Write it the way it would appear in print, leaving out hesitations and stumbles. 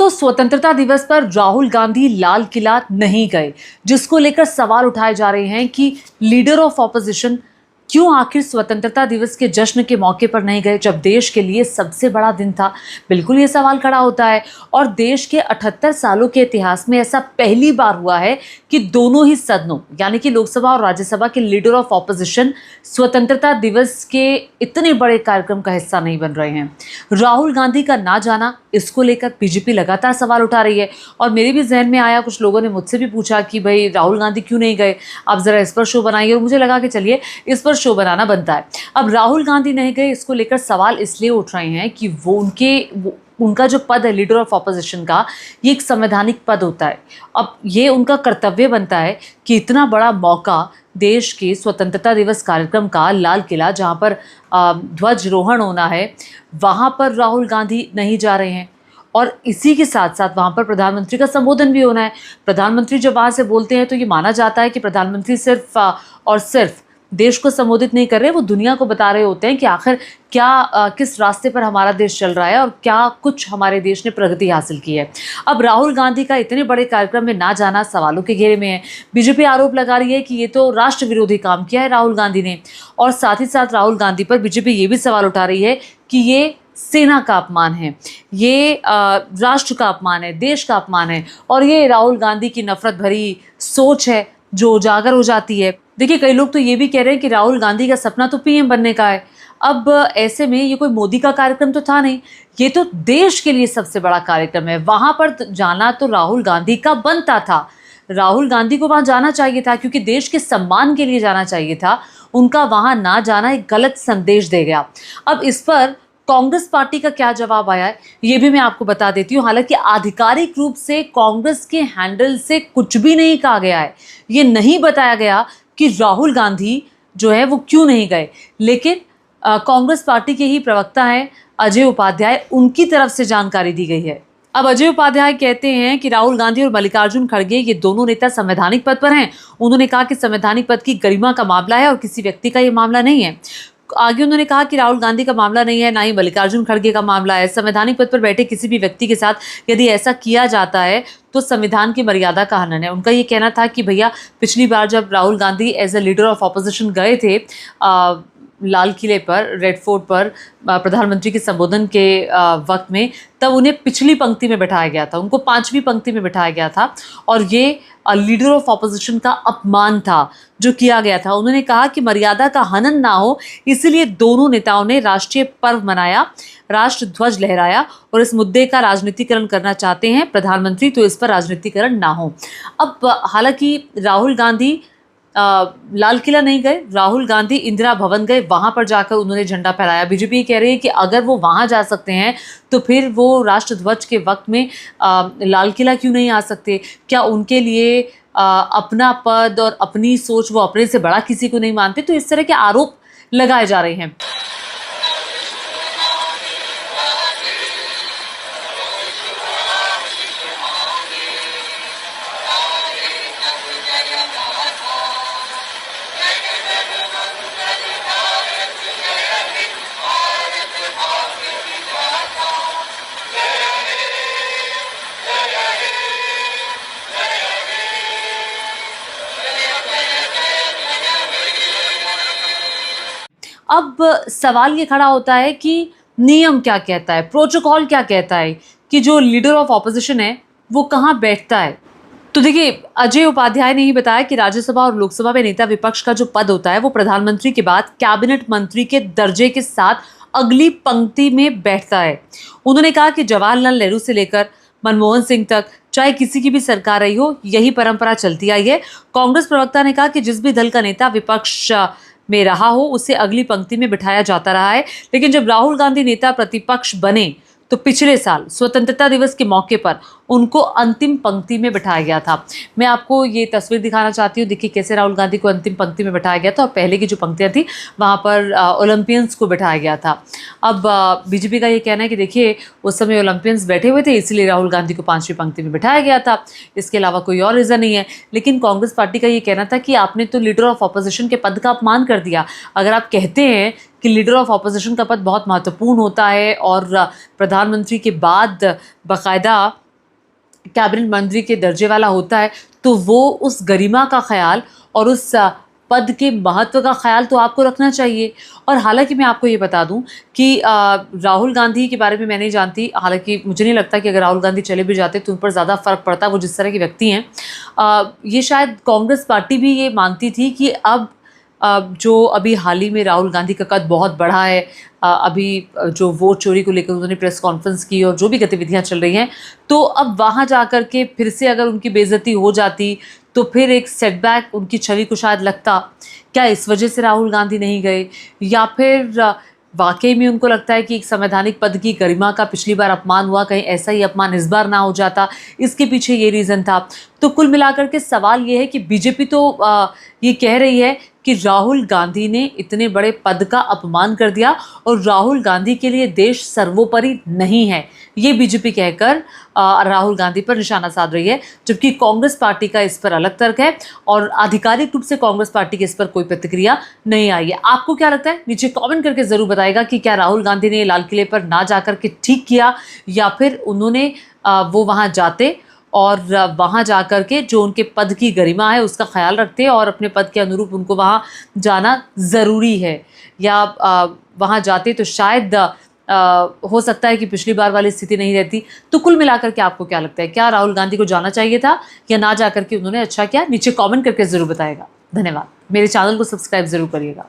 दोस्तों, स्वतंत्रता दिवस पर राहुल गांधी लाल किला नहीं गए, जिसको लेकर सवाल उठाए जा रहे हैं कि लीडर ऑफ ऑपोजिशन क्यों आखिर स्वतंत्रता दिवस के जश्न के मौके पर नहीं गए, जब देश के लिए सबसे बड़ा दिन था। बिल्कुल ये सवाल खड़ा होता है। और देश के 78 सालों के इतिहास में ऐसा पहली बार हुआ है कि दोनों ही सदनों यानी कि लोकसभा और राज्यसभा के लीडर ऑफ ऑपोजिशन स्वतंत्रता दिवस के इतने बड़े कार्यक्रम का हिस्सा नहीं बन रहे हैं। राहुल गांधी का ना जाना, इसको लेकर बीजेपी लगातार सवाल उठा रही है। और मेरे भी जहन में आया, कुछ लोगों ने मुझसे भी पूछा कि भाई राहुल गांधी क्यों नहीं गए, आप ज़रा इस पर शो बनाइए। और मुझे लगा कि चलिए इस पर शो बनाना बनता है। अब राहुल गांधी नहीं गए, इसको लेकर सवाल इसलिए उठ रहे हैं कि उनका जो पद है लीडर ऑफ ऑपोजिशन का, ये एक संवैधानिक पद होता है। अब ये उनका कर्तव्य बनता है कि इतना बड़ा मौका देश के स्वतंत्रता दिवस कार्यक्रम का, लाल किला जहाँ पर ध्वजारोहण होना है, वहाँ पर राहुल गांधी नहीं जा रहे हैं। और इसी के साथ साथ वहाँ पर प्रधानमंत्री का संबोधन भी होना है। प्रधानमंत्री जब वहाँ से बोलते हैं तो ये माना जाता है कि प्रधानमंत्री सिर्फ और सिर्फ देश को संबोधित नहीं कर रहे, वो दुनिया को बता रहे होते हैं कि आखिर क्या किस रास्ते पर हमारा देश चल रहा है और क्या कुछ हमारे देश ने प्रगति हासिल की है। अब राहुल गांधी का इतने बड़े कार्यक्रम में ना जाना सवालों के घेरे में है। बीजेपी आरोप लगा रही है कि ये तो राष्ट्र विरोधी काम किया है राहुल गांधी ने। और साथ ही साथ राहुल गांधी पर बीजेपी ये भी सवाल उठा रही है कि ये सेना का अपमान है, ये राष्ट्र का अपमान है, देश का अपमान है, और ये राहुल गांधी की नफरत भरी सोच है जो उजागर हो जाती है। देखिए, कई लोग तो ये भी कह रहे हैं कि राहुल गांधी का सपना तो पीएम बनने का है। अब ऐसे में ये कोई मोदी का कार्यक्रम तो था नहीं, ये तो देश के लिए सबसे बड़ा कार्यक्रम है। वहाँ पर जाना तो राहुल गांधी का बनता था। राहुल गांधी को वहाँ जाना चाहिए था, क्योंकि देश के सम्मान के लिए जाना चाहिए था। उनका वहाँ ना जाना एक गलत संदेश दे गया। अब इस पर कांग्रेस पार्टी का क्या जवाब आया है, ये भी मैं आपको बता देती हूँ। हालांकि आधिकारिक रूप से कांग्रेस के हैंडल से कुछ भी नहीं कहा गया है, ये नहीं बताया गया कि राहुल गांधी जो है वो क्यों नहीं गए। लेकिन कांग्रेस पार्टी के ही प्रवक्ता हैं अजय उपाध्याय, उनकी तरफ से जानकारी दी गई है। अब अजय उपाध्याय कहते हैं कि राहुल गांधी और मल्लिकार्जुन खड़गे, ये दोनों नेता संवैधानिक पद पर हैं। उन्होंने कहा कि संवैधानिक पद की गरिमा का मामला है और किसी व्यक्ति का ये मामला नहीं है। आगे उन्होंने कहा कि राहुल गांधी का मामला नहीं है, ना ही मल्लिकार्जुन खड़गे का मामला है। संवैधानिक पद पर बैठे किसी भी व्यक्ति के साथ यदि ऐसा किया जाता है तो संविधान की मर्यादा का हनन है। उनका ये कहना था कि भैया, पिछली बार जब Rahul Gandhi as a leader of opposition गए थे लाल किले पर, रेड फोर्ट पर, प्रधानमंत्री के संबोधन के वक्त में, तब उन्हें पिछली पंक्ति में बैठाया गया था, उनको 5वीं पंक्ति में बैठाया गया था। और ये लीडर ऑफ ऑपोजिशन का अपमान था जो किया गया था। उन्होंने कहा कि मर्यादा का हनन ना हो, इसीलिए दोनों नेताओं ने राष्ट्रीय पर्व मनाया, राष्ट्र ध्वज लहराया और इस मुद्दे का राजनीतिकरण करना चाहते हैं प्रधानमंत्री, तो इस पर राजनीतिकरण ना हो। अब हालांकि राहुल गांधी लाल किला नहीं गए, राहुल गांधी इंदिरा भवन गए, वहां पर जाकर उन्होंने झंडा फहराया। बीजेपी कह रही है कि अगर वो वहां जा सकते हैं तो फिर वो राष्ट्रध्वज के वक्त में लाल किला क्यों नहीं आ सकते? क्या उनके लिए अपना पद और अपनी सोच वो अपने से बड़ा किसी को नहीं मानते? तो इस तरह के आरोप लगाए जा रहे हैं। अब सवाल ये खड़ा होता है कि नियम क्या कहता है, प्रोटोकॉल क्या कहता है कि जो लीडर ऑफ ऑपोजिशन है वो कहाँ बैठता है। तो देखिए, अजय उपाध्याय ने ही बताया कि राज्यसभा और लोकसभा में नेता विपक्ष का जो पद होता है वो प्रधानमंत्री के बाद कैबिनेट मंत्री के दर्जे के साथ अगली पंक्ति में बैठता है। उन्होंने कहा कि जवाहरलाल नेहरू से लेकर मनमोहन सिंह तक, चाहे किसी की भी सरकार रही हो, यही परंपरा चलती आई है। कांग्रेस प्रवक्ता ने कहा कि जिस भी दल का नेता विपक्ष में रहा हो उसे अगली पंक्ति में बिठाया जाता रहा है। लेकिन जब राहुल गांधी नेता प्रतिपक्ष बने तो पिछले साल स्वतंत्रता दिवस के मौके पर उनको अंतिम पंक्ति में बिठाया गया था। मैं आपको ये तस्वीर दिखाना चाहती हूँ। देखिए कैसे राहुल गांधी को अंतिम पंक्ति में बिठाया गया था और पहले की जो पंक्तियाँ थी वहाँ पर ओलंपियंस को बिठाया गया था। अब बीजेपी का ये कहना है कि देखिए उस समय ओलंपियंस बैठे हुए थे, इसलिए राहुल गांधी को 5वीं पंक्ति में बिठाया गया था, इसके अलावा कोई और रीज़न नहीं है। लेकिन कांग्रेस पार्टी का ये कहना था कि आपने तो लीडर ऑफ ऑपोजिशन के पद का अपमान कर दिया। अगर आप कहते हैं कि लीडर ऑफ ऑपोजिशन का पद बहुत महत्वपूर्ण होता है और प्रधानमंत्री के बाद बाकायदा कैबिनेट मंत्री के दर्जे वाला होता है तो वो उस गरिमा का ख्याल और उस पद के महत्व का ख्याल तो आपको रखना चाहिए। और हालांकि मैं आपको ये बता दूं कि राहुल गांधी के बारे में मैं नहीं जानती, हालांकि मुझे नहीं लगता कि अगर राहुल गांधी चले भी जाते तो उन पर ज़्यादा फ़र्क पड़ता, वो जिस तरह के व्यक्ति हैं। ये शायद कांग्रेस पार्टी भी ये मानती थी कि अब जो अभी हाल ही में राहुल गांधी का कद बहुत बढ़ा है, अभी जो वोट चोरी को लेकर उन्होंने प्रेस कॉन्फ्रेंस की और जो भी गतिविधियां चल रही हैं, तो अब वहां जाकर के फिर से अगर उनकी बेइज्जती हो जाती तो फिर एक सेटबैक उनकी छवि को शायद लगता। क्या इस वजह से राहुल गांधी नहीं गए, या फिर वाकई में उनको लगता है कि एक संवैधानिक पद की गरिमा का पिछली बार अपमान हुआ, कहीं ऐसा ही अपमान इस बार ना हो जाता, इसके पीछे ये रीज़न था। तो कुल मिलाकर के सवाल ये है कि बीजेपी तो ये कह रही है कि राहुल गांधी ने इतने बड़े पद का अपमान कर दिया और राहुल गांधी के लिए देश सर्वोपरि नहीं है, ये बीजेपी कहकर राहुल गांधी पर निशाना साध रही है, जबकि कांग्रेस पार्टी का इस पर अलग तर्क है और आधिकारिक रूप से कांग्रेस पार्टी की इस पर कोई प्रतिक्रिया नहीं आई है। आपको क्या लगता है, नीचे कमेंट करके ज़रूर बताएगा कि क्या राहुल गांधी ने लाल किले पर ना जाकर के ठीक किया, या फिर उन्होंने वो वहाँ जाते और वहाँ जाकर के जो उनके पद की गरिमा है उसका ख्याल रखते और अपने पद के अनुरूप उनको वहाँ जाना ज़रूरी है, या वहाँ जाते तो शायद हो सकता है कि पिछली बार वाली स्थिति नहीं रहती। तो कुल मिलाकर के आपको क्या लगता है, क्या राहुल गांधी को जाना चाहिए था या ना जाकर के उन्होंने अच्छा किया? नीचे कमेंट करके ज़रूर बताएगा। धन्यवाद। मेरे चैनल को सब्सक्राइब ज़रूर करिएगा।